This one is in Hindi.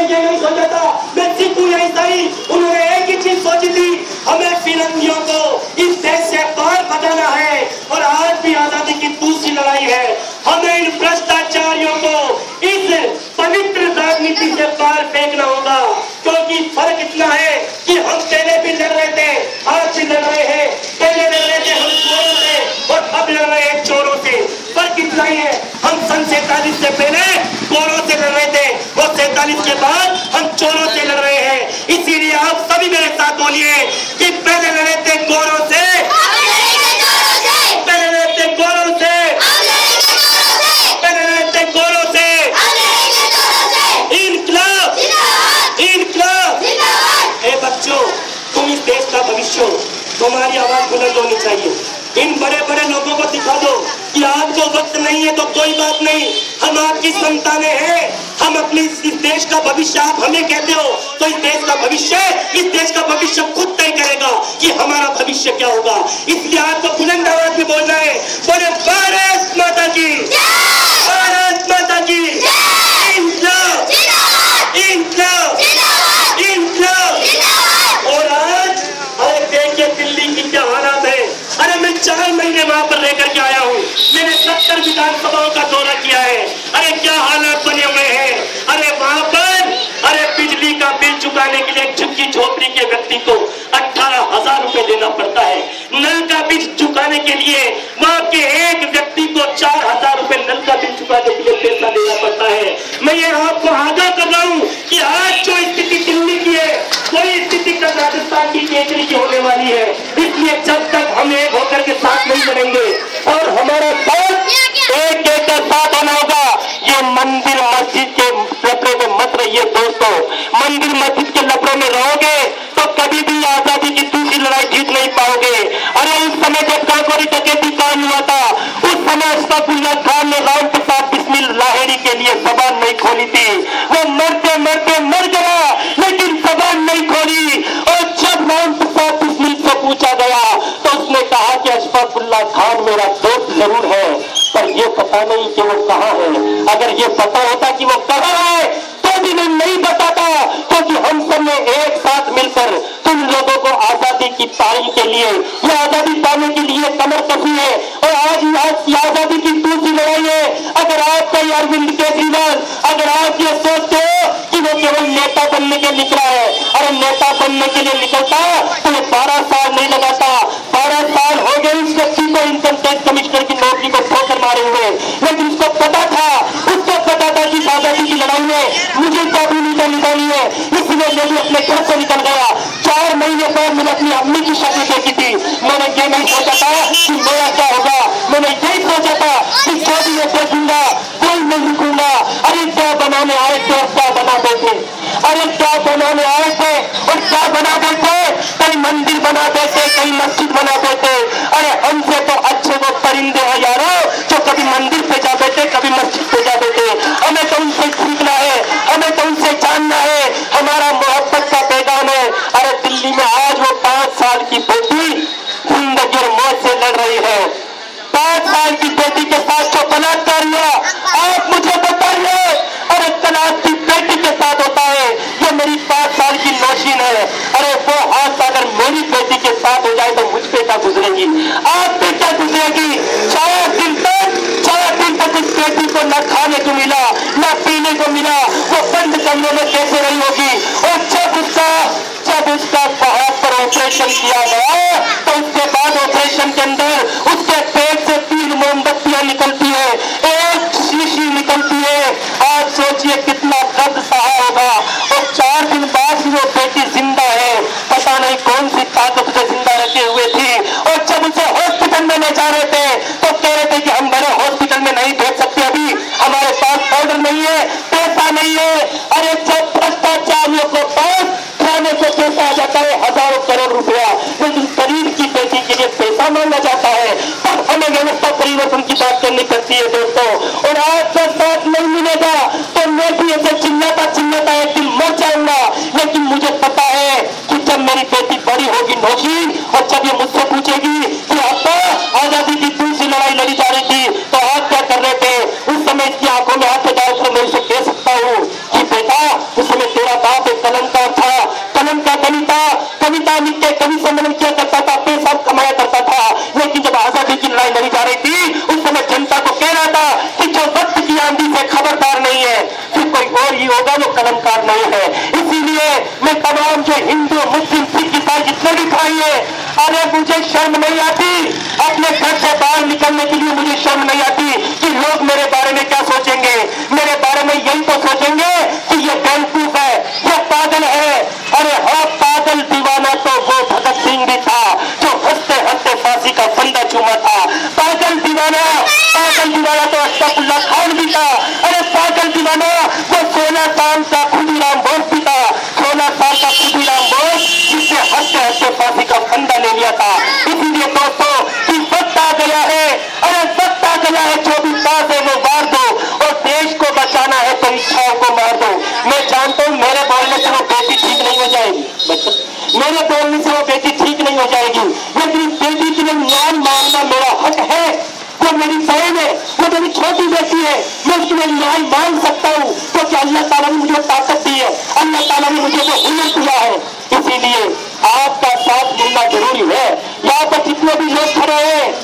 उन्होंने ये नहीं सोचा था मैं सिख हूं या ईसाई, उन्होंने एक ही चीज सोची थी, हमें फिरंगियों को इस देश से बाहर भगाना है। और आज भी आजादी की दूसरी लड़ाई है, हमें इन भ्रष्टाचारियों को इस पवित्र राजनीति से बाहर फेंकना होगा। क्योंकि फर्क इतना है कि हम पहले भी लड़ रहे थे, आज भी लड़ रहे हैं। पहले लड़ रहे थे हम चोरों से और अब लड़ रहे हैं चोरों से। फर्क इतना ही है, हम सन 47 से पहले गोरों से लड़ रहे थे और 47 के बाद हम चोरों से लड़ रहे हैं। इसीलिए आप सभी मेरे साथ बोलिए कि पहले लड़े थे गोरों से, पहले लड़े थे गोरों से, पहले लड़े थे गोरों से। इनकलाब, इनकलाब। ए बच्चों, तुम इस देश का भविष्य हो, तुम्हारी आवाज बुलंद होनी चाहिए। इन बड़े बड़े लोगों को दिखा दो कि आपको वक्त नहीं है तो कोई बात नहीं, हम आपकी संतानें हैं, हम अपनी इस देश का भविष्य, आप हमें कहते हो तो इस देश का भविष्य खुद तय करेगा कि हमारा भविष्य क्या होगा। इसलिए आपको बुलंद आवाज में बोलना है, बोले भारत माता की, भारत माता की। इंक्लाब, इंक्लाब, इंक्लाब। और आज अरे देखिए दिल्ली की क्या हालात है। अरे मैं 4 महीने वहां पर रहकर के आया हूँ, मैंने 70 विधानसभाओं का दौरा किया है। अरे क्या हालात बने हुए हैं। अरे वहां पर अरे बिजली का बिल चुकाने के लिए झुग्गी झोपड़ी के व्यक्ति को 18,000 रुपए देना पड़ता है। नल का बिल चुकाने के लिए वहां के एक व्यक्ति को 4,000 रुपए नल का बिल चुकाने के लिए पैसा देना पड़ता है। मैं ये आपको आगाह कर रहा हूँ कि आज जो स्थिति दिल्ली की है वही स्थिति कल राजस्थान की केजरी की होने वाली है। इसलिए जब तक हम एक होकर के साथ नहीं बनेंगे और हमारा साथ एक का साथ होना होगा। ये मंदिर मस्जिद के लफड़े में मत रहिए दोस्तों, मंदिर मस्जिद के लफड़े में रहोगे तो कभी भी आजादी की दूसरी लड़ाई जीत नहीं पाओगे। अरे उस समय जब काकोरी डकैती कांड हुआ था, उस समय अशफाकुल्लाह खान ने राम प्रसाद बिस्मिल लाहिड़ी के लिए जबान नहीं खोली थी। वो मरते मरते मर गया लेकिन जबान नहीं खोली। और जब राम प्रसाद बिस्मिल से पूछा गया तो उसने कहा कि अशफाकुल्लाह खान मेरा दोस्त जरूर है पर ये पता नहीं कि वो कहाँ है। अगर ये पता होता कि वो कहाँ है तो भी मैं नहीं बताता, क्योंकि हम सब ने एक साथ मिलकर तुम लोगों को आजादी की पारी के लिए, ये आजादी पाने के लिए कमर कसी है। और आज आजादी की दूसरी लड़ाई है। अगर आपका अरविंद केजरीवाल, अगर आप ये सोचते हो कि वो केवल नेता बनने के निकला है, अरे नेता बनने के लिए निकलता तो ये 12 साल नहीं लगाता। 12 साल हो गए इस व्यक्ति को इनकम टैक्स कमिश्नर की नौकरी को ठोकर मारे हुए, लेकिन उसको पता था कि आजादी की लड़ाई में मुझे भूमिका निभानी है। इसलिए मैं भी अपने घर से निकल गया। 4 महीने बाद मैंने अपनी अम्मी की शादी देखी थी। मैंने ये नहीं सोचा था कि मेरा क्या होगा, मैंने यही सोचा था कि जो भी मैं देखूंगा कोई नहीं रुकूंगा। अरे क्या बनाने आए थे और क्या बना देते, अरे क्या बनाने आए थे और क्या बना देते। कहीं मंदिर बना देते, कहीं मस्जिद बना देते। अरे हमसे तो अच्छे वो परिंदे हैं यारो जो कभी मंदिर पे जा देते, कभी मस्जिद पे जा देते। हमें तो उनसे सीखना है, हमें तो उनसे जानना है, हमारा मोहब्बत का पैगाम है। अरे दिल्ली में आज वो 5 साल की बेटी जिंदगी और मौत से लड़ रही है। 5 साल की बेटी के साथ जो बलात्कार हुआ, आप मुझे बताइए। अरे तलाक की बेटी के साथ होता है, ये मेरी 5 साल की नौशीन है। अरे वो हाथ अगर मेरी बेटी के साथ हो जाए तो मुझ पे क्या गुजरेगी, आप पे क्या गुजरेगी। 4 दिन तक इस बेटी को न खाने को मिला, न पीने को मिला, कलमकार नहीं है। इसीलिए मैं तमाम जो हिंदू मुस्लिम सिख ईसाई जितने भी भाई है, अरे मुझे शर्म नहीं आती, अपने घर से बाहर निकलने के लिए मुझे शर्म नहीं आती कि लोग मेरे बारे में क्या सोचेंगे। मेरे बारे में यही तो सोचेंगे कि ये बेवकूफ है, ये पागल है। अरे हाँ, पागल दीवाना तो वो भगत सिंह भी था जो हंसते हंसते फांसी का फंदा चूमा था। पागल दीवाना तो अशफाकुल्ला खान भी था। अरे पागल दीवाना वो 16 साल का खुदीराम बोस भी था, 16 साल का खुदीराम बोस जिसने हंसते हंसते फांसी का फंदा ले लिया था। इसीलिए दोस्तों कि वक्त आ गया है, अरे वक्त आ गया है, जो भी बात है वो मार दो, और देश को बचाना है तो इच्छाओं को मार दो। मैं जानता हूं मेरे बोलने से वो बेटी ठीक नहीं हो जाएगी, मेरे बोलने से वो बेटी ठीक नहीं हो जाएगी, लेकिन बेटी के लिए न्याय मांगना मेरा हक है। वो मेरी बहन है, वो मेरी छोटी बेटी है, मैं उसके लिए न्याय मांग सकता हूँ क्योंकि अल्लाह ताला ने मुझे ताकत दी है, अल्लाह ताला ने मुझे वो हुनर दिया है। इसीलिए आपका साथ मिलना जरूरी है। यहाँ पर जितने भी लोग खड़े हैं